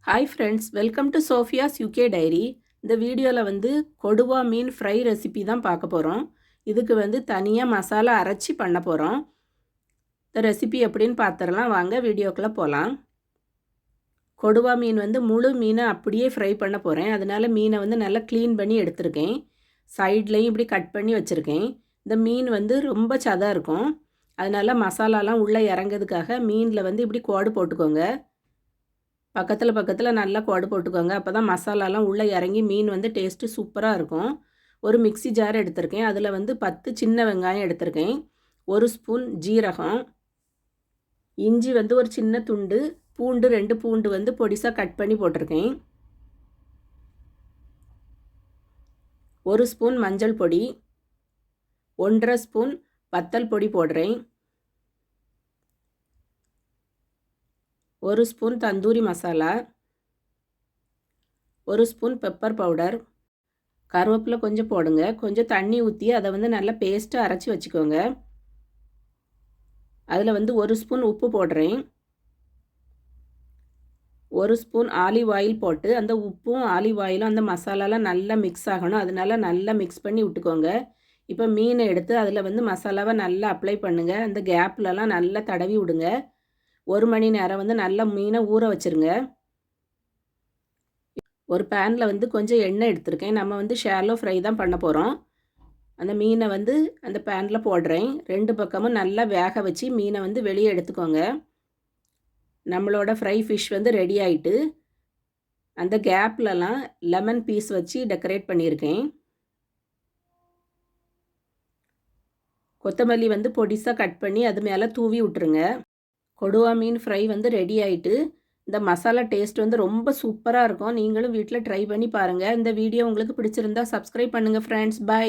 Hi friends, welcome to Sophia's UK diary. இந்த வீடியோவில் வந்து கொடுவா மீன் ஃப்ரை ரெசிபி தான் பார்க்க போகிறோம். இதுக்கு வந்து தனியாக மசாலா அரைச்சி பண்ண போகிறோம். இந்த ரெசிபி எப்படின்னு பார்த்துடலாம், வாங்க வீடியோக்குள்ளே போகலாம். கொடுவா மீன் வந்து முழு மீனை அப்படியே ஃப்ரை பண்ண போகிறேன். அதனால் மீனை வந்து நல்லா க்ளீன் பண்ணி எடுத்திருக்கேன். சைட்லேயும் இப்படி கட் பண்ணி வச்சுருக்கேன். இந்த மீன் வந்து ரொம்ப சதாக இருக்கும். அதனால் மசாலாலாம் உள்ளே இறங்கிறதுக்காக மீனில் வந்து இப்படி கோடு போட்டுக்கோங்க. பக்கத்தில் நல்லா கோடு போட்டுக்கோங்க. அப்போ தான் மசாலாலாம் உள்ளே இறங்கி மீன் வந்து டேஸ்ட்டு சூப்பராக இருக்கும். ஒரு மிக்ஸி ஜார் எடுத்திருக்கேன். அதில் வந்து 10 சின்ன வெங்காயம் எடுத்திருக்கேன். 1 ஸ்பூன் ஜீரகம், இஞ்சி வந்து ஒரு சின்ன துண்டு, பூண்டு 2 பூண்டு வந்து பொடிசாக கட் பண்ணி போட்டிருக்கேன். 1 ஸ்பூன் மஞ்சள் பொடி, 1½ ஸ்பூன் வத்தல் பொடி போடுறேன். 1 spoon tandoori masala, 1 spoon pepper powder, கருவேப்பிலை கொஞ்சம் போடுங்க. கொஞ்சம் தண்ணி ஊற்றி அதை வந்து நல்லா பேஸ்ட்டாக அரைச்சி வச்சுக்கோங்க. அதில் வந்து 1 ஸ்பூன் உப்பு போடுறேன். 1 ஸ்பூன் ஆலிவ் ஆயில் போட்டு அந்த உப்பும் ஆலிவ் ஆயிலும் அந்த மசாலாலாம் நல்லா மிக்ஸ் ஆகணும். அதனால நல்லா மிக்ஸ் பண்ணி விட்டுக்கோங்க. இப்போ மீனை எடுத்து அதில் வந்து மசாலாவை நல்லா அப்ளை பண்ணுங்கள். அந்த கேப்லலாம் நல்லா தடவி விடுங்க. 1 மணி நேரம் வந்து நல்லா மீனை ஊற வச்சுருங்க. ஒரு பேனில் வந்து கொஞ்சம் எண்ணெய் எடுத்திருக்கேன். நம்ம வந்து ஷாலோ ஃப்ரை தான் பண்ண போகிறோம். அந்த மீனை வந்து அந்த பேனில் போடுறேன். 2 பக்கமும் நல்லா வேக வச்சு மீனை வந்து வெளியே எடுத்துக்கோங்க. நம்மளோட ஃப்ரை ஃபிஷ் வந்து ரெடி ஆகிட்டு, அந்த கேப்லலாம் லெமன் பீஸ் வச்சு டெக்கரேட் பண்ணியிருக்கேன். கொத்தமல்லி வந்து பொடிசாக கட் பண்ணி அது மேலே தூவி விட்டுருங்க. கொடுவா மீன் ஃப்ரை வந்து ரெடி ஆகிட்டு, இந்த மசாலா டேஸ்ட் வந்து ரொம்ப சூப்பராக இருக்கும். நீங்களும் வீட்டில் ட்ரை பண்ணி பாருங்கள். இந்த வீடியோ உங்களுக்கு பிடிச்சிருந்தா சப்ஸ்கிரைப் பண்ணுங்கள் ஃப்ரெண்ட்ஸ். பை.